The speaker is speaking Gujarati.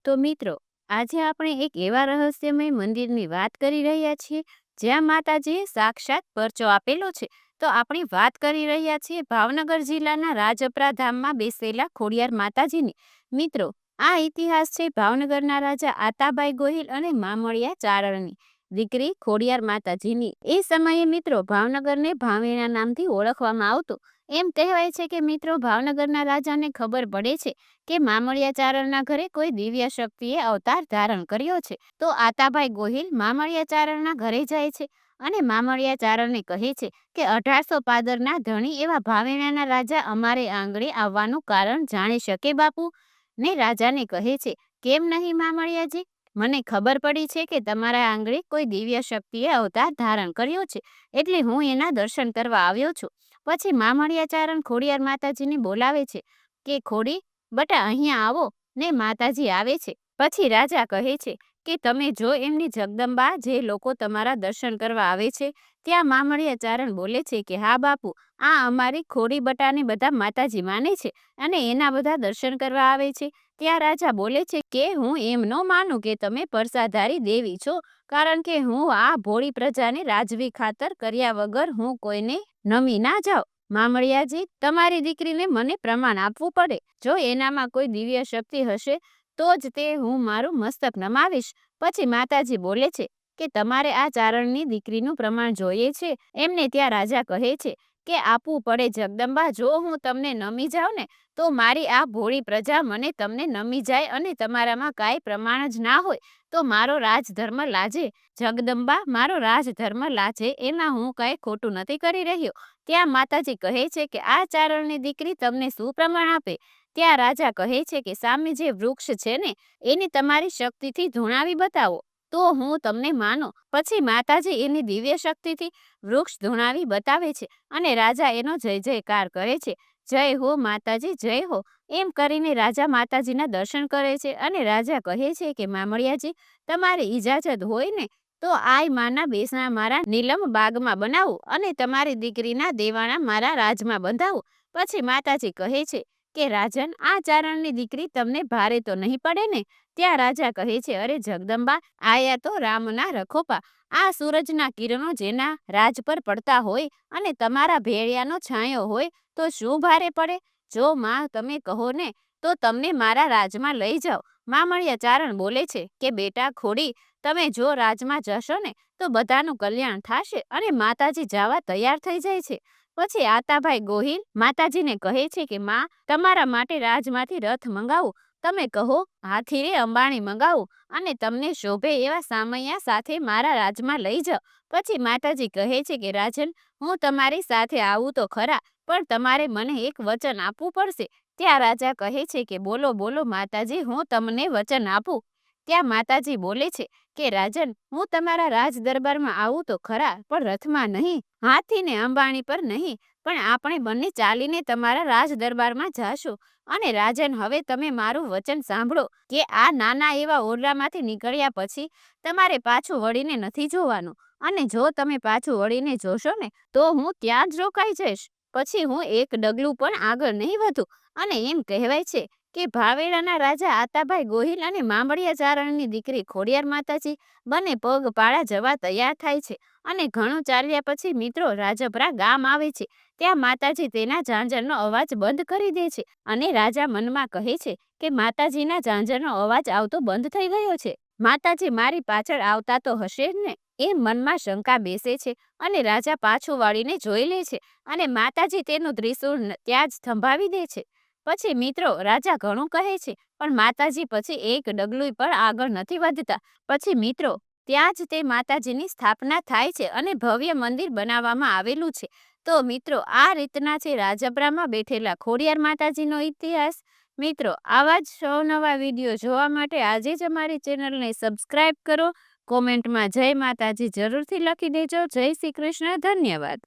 તો મિત્રો, આજે આપણે એક એવા રહસ્યમય મંદિરની વાત કરી રહ્યા છીએ જ્યાં માતાજીએ સાક્ષાત પરચો આપેલો છે. તો આપણે વાત કરી રહ્યા છીએ ભાવનગર જિલ્લાના રાજપરા ધામમાં બેસેલા ખોડિયાર માતાજીની. મિત્રો, આ ઇતિહાસ છે ભાવનગરના રાજા આતાબાઈ ગોહિલ અને મામળિયા ચારણની દીકરી ખોડિયાર માતાજીની. એ સમયે મિત્રો ભાવનગરને ભાવેણા નામથી ઓળખવામાં આવતું. એમ કહેવાય છે કે મિત્રો, ભાવનગરના રાજાને ખબર પડે છે કે મામળિયા ચારણના ઘરે કોઈ દિવ્ય શક્તિએ અવતાર ધારણ કર્યો છે. તો આતાભાઈ ગોહિલ મામળિયા ચારણના ઘરે જાય છે અને મામળિયા ચારણને કહે છે કે 1800 પાદરના ધણી એવા ભાવેણાના રાજા અમારે આંગણે આવવાનું કારણ જાણી શકે બાપુ? ને રાજાને કહે છે, કેમ નહીં મામળિયાજી, મને ખબર પડી છે કે તમારા આંગણે કોઈ દિવ્ય શક્તિએ અવતાર ધારણ કર્યો છે, એટલે હું એના દર્શન કરવા આવ્યો છું. પછી મામળિયા ચારણ ખોડિયાર માતાજીને બોલાવે છે કે ખોડી બટા, અહીંયા આવો. ને માતાજી આવે છે. પછી રાજા કહે છે કે તમે જો એમની જગદંબા, જે લોકો તમારા દર્શન કરવા આવે છે. ત્યાં મામળિયા ચારણ બોલે છે કે હા બાપુ, આ અમારી ખોડી બટાને બધા માતાજી માને છે અને એના બધા દર્શન કરવા આવે છે. ત્યાં રાજા બોલે છે કે હું એમ ન માનું કે તમે પરસાધારી દેવી છો, કારણ કે હું આ ભોળી પ્રજાને રાજવી ખાતર કર્યા વગર હું કોઈને નમી ના જાઉં. મામળિયાજી, તમારી દીકરીને મને પ્રમાણ આપવું પડે. જો એનામાં કોઈ દિવ્ય શક્તિ હશે તો જ તે હું મારું મસ્તક નમાવીશ. પછી માતાજી બોલે છે કે તમારે આ ચારણની દીકરીનું પ્રમાણ જોઈએ છે એમને? ત્યાં રાજા કહે છે કે આપવું પડે જગદંબા. જો હું તમને નમી જાઉં ને તો મારી આ ભોળી પ્રજા મને તમને નમી જાય અને તમારામાં કાંઈ પ્રમાણ જ ના હોય તો મારો રાજધર્મ લાજે. જગદંબા, મારો રાજધર્મ લાજે, એમાં હું કાંઈ ખોટું નથી કરી રહ્યો. ત્યાં માતાજી કહે છે કે આ ચારણની દીકરી તમને શું પ્રમાણ આપે? ત્યાં રાજા કહે છે કે સામે જે વૃક્ષ છે ને એને તમારી શક્તિથી ધૂણાવી બતાવો તો હું તમને માનો. પછી માતાજી એની દિવ્ય શક્તિથી વૃક્ષ ધૂણાવી બતાવે છે અને રાજા એનો જય જયકાર કરે છે. જય હો માતાજી, જય હો. એમ કરીને રાજા માતાજીના દર્શન કરે છે અને રાજા કહે છે કે મામળિયાજી, તમારી ઈજાજત હોય ને તો આય માના બેસણા મારા નીલમ બાગમાં બનાવું અને તમારી દીકરીના દેવાણા મારા રાજમાં બંધાવું. પછી માતાજી કહે છે કે રાજન, આ ચારણની દીકરી તમને ભારે તો નહીં પડે ને? ત્યાં રાજા કહે છે, અરે જગદંબા, આયા તો રામના રખોપા. આ સૂરજના કિરણો જેના રાજ પર પડતા હોય અને તમારા ભેળિયાનો છાંયો હોય તો શું ભારે પડે? જો માં તમે કહો ને તો તમને મારા રાજમાં લઈ જાઓ. મામળિયા ચારણ બોલે છે કે બેટા ખોડી, તમે જો રાજમાં જશો ને તો બધાનું કલ્યાણ થશે અને માતાજી જવા તૈયાર થઈ જાય છે. પછી આતાભાઈ ગોહિલ માતાજીને કહે છે કે માં, તમારા માટે રાજમાંથી રથ મંગાવું. તમે કહો હાથી રે અંબાણી મંગાવું અને તમને શોભે એવા સામૈયા સાથે મારા રાજમાં લઈ જાઓ. પછી માતાજી કહે છે કે રાજન, હું તમારી સાથે આવું તો ખરા, પણ તમારે મને એક વચન આપવું પડશે. ત્યાં રાજા કહે છે કે બોલો બોલો માતાજી, હું તમને વચન આપું. ત્યાં માતાજી બોલે છે કે રાજન, હું તમારા રાજ દરબારમાં આવું તો ખરા, પણ રથમાં નહીં, હાથી ને અંબાણી પર નહીં, પણ આપણે બંને ચાલીને તમારા રાજ દરબારમાં જાશું. અને રાજન, હવે તમે મારું વચન સાંભળો કે આ નાના એવા ઓરડામાંથી નીકળ્યા પછી તમારે પાછું વળીને નથી જોવાનું. અને જો તમે પાછું વળીને જોશો ને તો હું ત્યાં જ રોકાઈ જઈશ. પછી હું એક ડગલું પણ આગળ નહીં વધું. અને એમ કહેવાય છે કે ભાવેણાના રાજા આતાભાઈ ગોહિલ અને મામળિયા ચારણની દીકરી ખોડિયાર માતાજી બંને પગપાળા જવા તૈયાર થાય છે. અને ઘણું ચાલ્યા પછી મિત્રો રાજપરા ગામ આવે છે. ત્યાં માતાજી તેના ઝાંઝરનો અવાજ બંધ કરી દે છે અને રાજા મનમાં કહે છે કે માતાજીના ઝાંઝરનો અવાજ આવતો બંધ થઈ ગયો છે. માતાજી મારી પાછળ આવતા તો હશે જ ને? એ મનમાં શંકા બેસે છે અને રાજા પાછું વાળીને જોઈ લે છે અને માતાજી તેનું ત્રિશૂળ ત્યાં જ થંભાવી દે છે. પછી મિત્રો રાજા ઘણું કહે છે પણ માતાજી પછી એક ડગલું પણ આગળ નથી વધતા. પછી મિત્રો ત્યાં જ તે માતાજીની સ્થાપના થાય છે અને ભવ્ય મંદિર બનાવવામાં આવેલું છે. તો મિત્રો આ રીતના છે રાજપરામાં બેઠેલા ખોડિયાર માતાજીનો ઇતિહાસ. મિત્રો આવા જ અવનવા વિડીયો જોવા માટે આજે જ અમારી ચેનલને સબસ્ક્રાઇબ કરો. કોમેન્ટમાં જય માતાજી જરૂરથી લખી દેજો. જય શ્રી કૃષ્ણ. ધન્યવાદ.